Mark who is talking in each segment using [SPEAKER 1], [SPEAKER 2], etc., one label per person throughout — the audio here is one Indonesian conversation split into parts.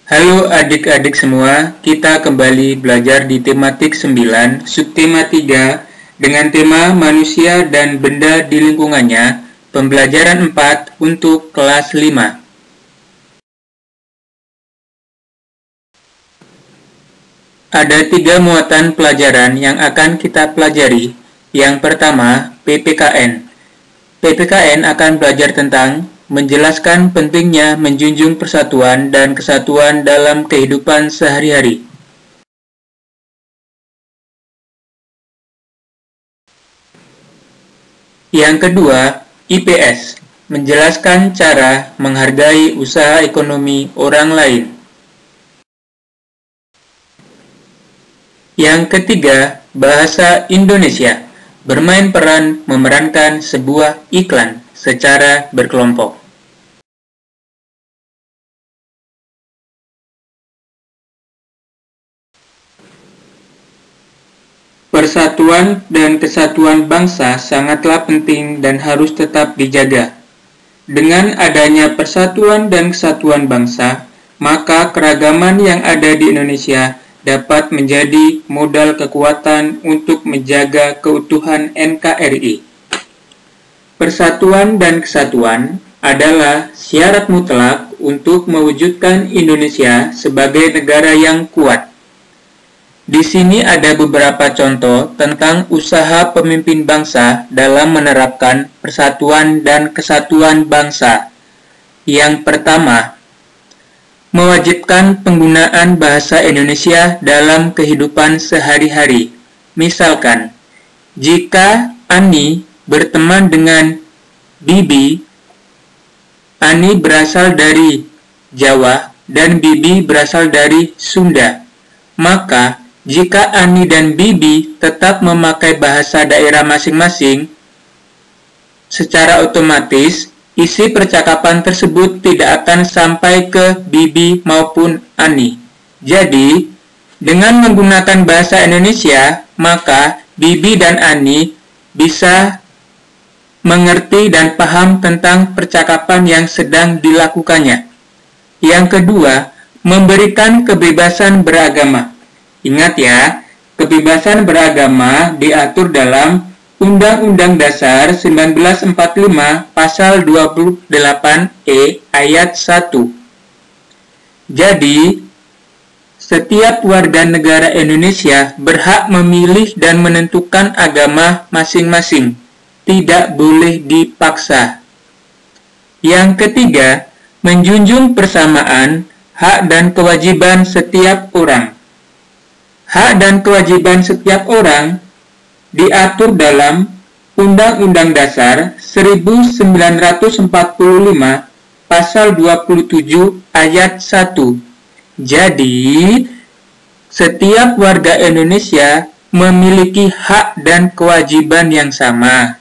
[SPEAKER 1] Halo adik-adik semua, kita kembali belajar di tematik 9, subtema 3, dengan tema manusia dan benda di lingkungannya, pembelajaran 4 untuk kelas 5. Ada 3 muatan pelajaran yang akan kita pelajari. Yang pertama, PPKN. PPKN akan belajar tentang menjelaskan pentingnya menjunjung persatuan dan kesatuan dalam kehidupan sehari-hari. Yang kedua, IPS, menjelaskan cara menghargai usaha ekonomi orang lain. Yang ketiga, bahasa Indonesia, bermain peran memerankan sebuah iklan secara berkelompok. Persatuan dan kesatuan bangsa sangatlah penting dan harus tetap dijaga. Dengan adanya persatuan dan kesatuan bangsa, maka keragaman yang ada di Indonesia dapat menjadi modal kekuatan untuk menjaga keutuhan NKRI. Persatuan dan kesatuan adalah syarat mutlak untuk mewujudkan Indonesia sebagai negara yang kuat. Di sini ada beberapa contoh tentang usaha pemimpin bangsa dalam menerapkan persatuan dan kesatuan bangsa. Yang pertama, mewajibkan penggunaan bahasa Indonesia dalam kehidupan sehari-hari. Misalkan, jika Ani berteman dengan Bibi, Ani berasal dari Jawa dan Bibi berasal dari Sunda. Maka, jika Ani dan Bibi tetap memakai bahasa daerah masing-masing, secara otomatis isi percakapan tersebut tidak akan sampai ke Bibi maupun Ani. Jadi, dengan menggunakan bahasa Indonesia, maka Bibi dan Ani bisa mengerti dan paham tentang percakapan yang sedang dilakukannya. Yang kedua, memberikan kebebasan beragama. Ingat ya, kebebasan beragama diatur dalam Undang-Undang Dasar 1945 Pasal 28E Ayat 1. Jadi, setiap warga negara Indonesia berhak memilih dan menentukan agama masing-masing. Tidak boleh dipaksa. Yang ketiga, menjunjung persamaan hak dan kewajiban setiap orang. Hak dan kewajiban setiap orang diatur dalam Undang-Undang Dasar 1945 Pasal 27 Ayat 1. Jadi, setiap warga Indonesia memiliki hak dan kewajiban yang sama.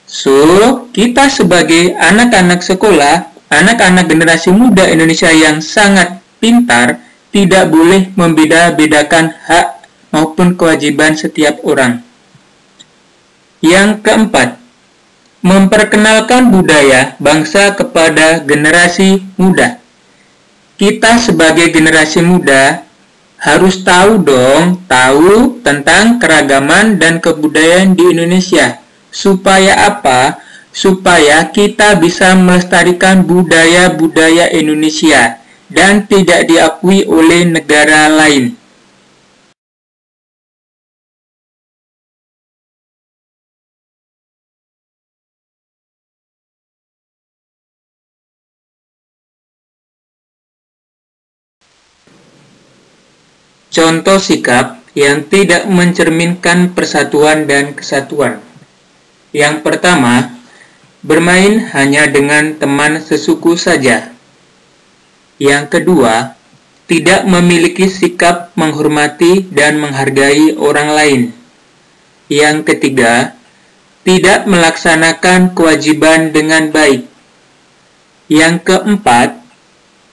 [SPEAKER 1] So, kita sebagai anak-anak sekolah, anak-anak generasi muda Indonesia yang sangat pintar, tidak boleh membeda-bedakan hak maupun kewajiban setiap orang. Yang keempat, memperkenalkan budaya bangsa kepada generasi muda. Kita sebagai generasi muda harus tahu tentang keragaman dan kebudayaan di Indonesia. Supaya apa? Supaya kita bisa melestarikan budaya-budaya Indonesia dan tidak diakui oleh negara lain. Contoh sikap yang tidak mencerminkan persatuan dan kesatuan. Yang pertama, bermain hanya dengan teman sesuku saja. Yang kedua, tidak memiliki sikap menghormati dan menghargai orang lain. Yang ketiga, tidak melaksanakan kewajiban dengan baik. Yang keempat,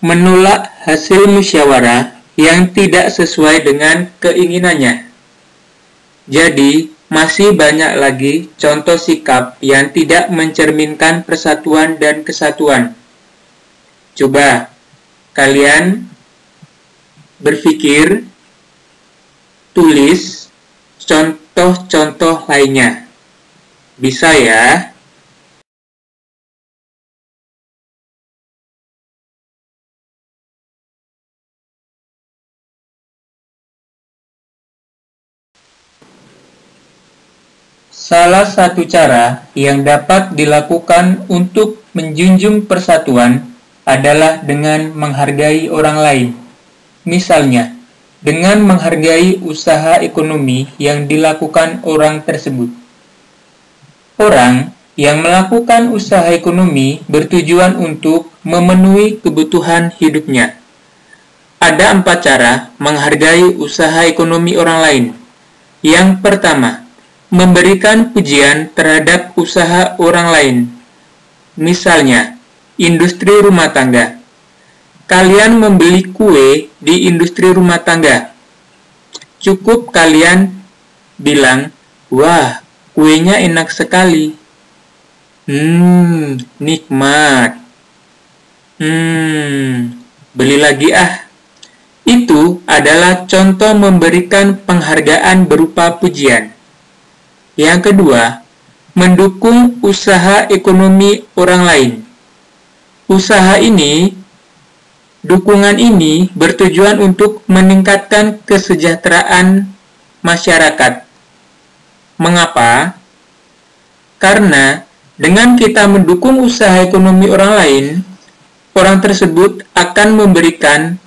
[SPEAKER 1] menolak hasil musyawarah yang tidak sesuai dengan keinginannya. Jadi, masih banyak lagi contoh sikap yang tidak mencerminkan persatuan dan kesatuan. Coba kalian berpikir, tulis contoh-contoh lainnya. Bisa ya? Salah satu cara yang dapat dilakukan untuk menjunjung persatuan adalah dengan menghargai orang lain. Misalnya, dengan menghargai usaha ekonomi yang dilakukan orang tersebut. Orang yang melakukan usaha ekonomi bertujuan untuk memenuhi kebutuhan hidupnya. Ada 4 cara menghargai usaha ekonomi orang lain. Yang pertama, memberikan pujian terhadap usaha orang lain. Misalnya, industri rumah tangga. Kalian membeli kue di industri rumah tangga. Cukup kalian bilang, "Wah, kuenya enak sekali." Nikmat. Beli lagi ah. Itu adalah contoh memberikan penghargaan berupa pujian. Yang kedua, mendukung usaha ekonomi orang lain. Dukungan ini bertujuan untuk meningkatkan kesejahteraan masyarakat. Mengapa? Karena dengan kita mendukung usaha ekonomi orang lain, orang tersebut akan memberikan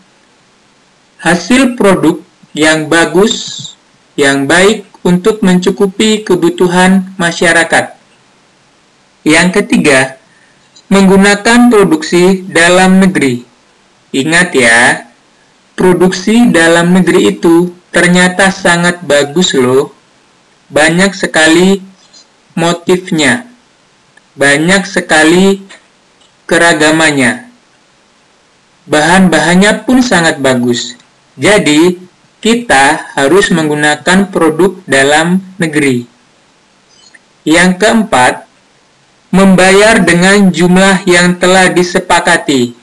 [SPEAKER 1] hasil produk yang bagus, yang baik, untuk mencukupi kebutuhan masyarakat. Yang ketiga, menggunakan produksi dalam negeri. Ingat ya, produksi dalam negeri itu ternyata sangat bagus loh. Banyak sekali motifnya, banyak sekali keragamannya. Bahan-bahannya pun sangat bagus. Jadi, kita harus menggunakan produk dalam negeri. Yang keempat, membayar dengan jumlah yang telah disepakati.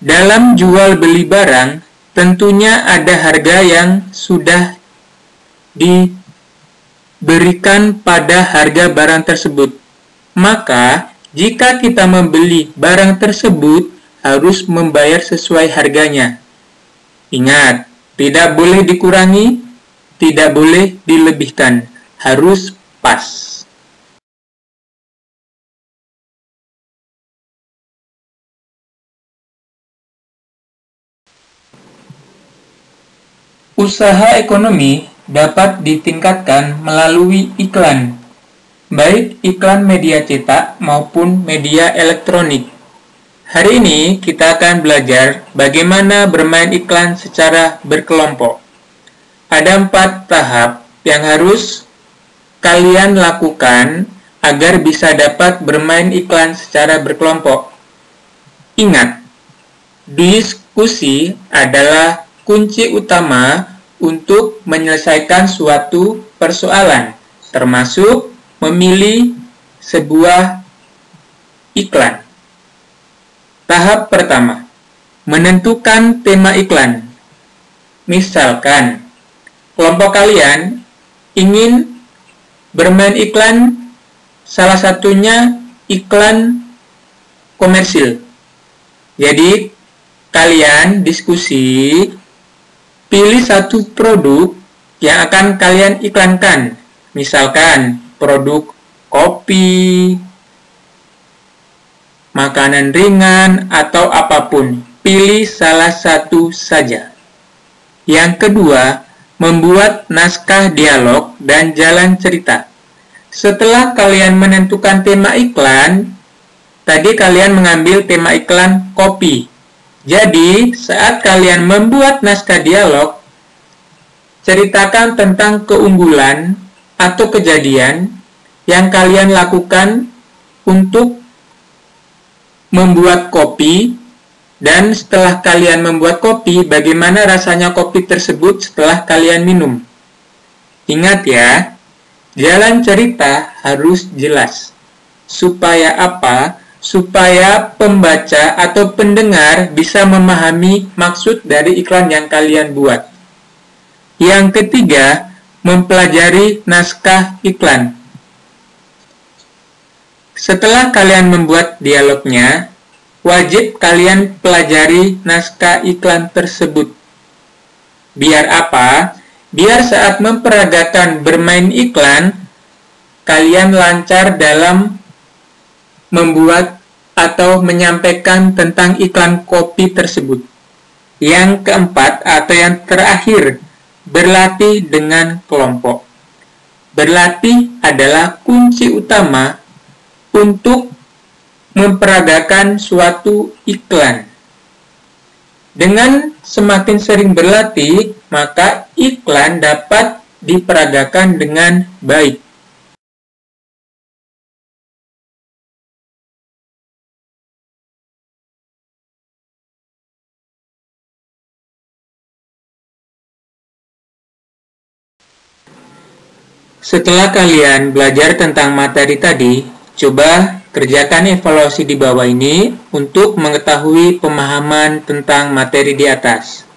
[SPEAKER 1] Dalam jual beli barang, tentunya ada harga yang sudah diberikan pada harga barang tersebut. Maka, jika kita membeli barang tersebut, harus membayar sesuai harganya. Ingat, tidak boleh dikurangi, tidak boleh dilebihkan, harus pas. Usaha ekonomi dapat ditingkatkan melalui iklan, baik iklan media cetak maupun media elektronik. Hari ini kita akan belajar bagaimana bermain iklan secara berkelompok. Ada 4 tahap yang harus kalian lakukan agar bisa dapat bermain iklan secara berkelompok. Ingat, diskusi adalah kunci utama untuk menyelesaikan suatu persoalan, termasuk memilih sebuah iklan. Tahap pertama, menentukan tema iklan. Misalkan, kelompok kalian ingin bermain iklan, salah satunya iklan komersil. Jadi, kalian diskusi, pilih satu produk yang akan kalian iklankan. Misalkan, produk kopi, makanan ringan, atau apapun. Pilih salah satu saja. Yang kedua, membuat naskah dialog dan jalan cerita. Setelah kalian menentukan tema iklan, tadi kalian mengambil tema iklan kopi. Jadi, saat kalian membuat naskah dialog, ceritakan tentang keunggulan atau kejadian yang kalian lakukan untuk membuat kopi, dan setelah kalian membuat kopi, bagaimana rasanya kopi tersebut setelah kalian minum. Ingat ya, jalan cerita harus jelas. Supaya apa? supaya pembaca atau pendengar bisa memahami maksud dari iklan yang kalian buat. Yang ketiga, mempelajari naskah iklan. Setelah kalian membuat dialognya, wajib kalian pelajari naskah iklan tersebut. Biar apa? Biar saat memperagakan bermain iklan, kalian lancar dalam membuat atau menyampaikan tentang iklan kopi tersebut. Yang keempat atau yang terakhir, berlatih dengan kelompok. Berlatih adalah kunci utama untuk memperagakan suatu iklan. Dengan semakin sering berlatih, maka iklan dapat diperagakan dengan baik. Setelah kalian belajar tentang materi tadi, coba kerjakan evaluasi di bawah ini untuk mengetahui pemahaman tentang materi di atas.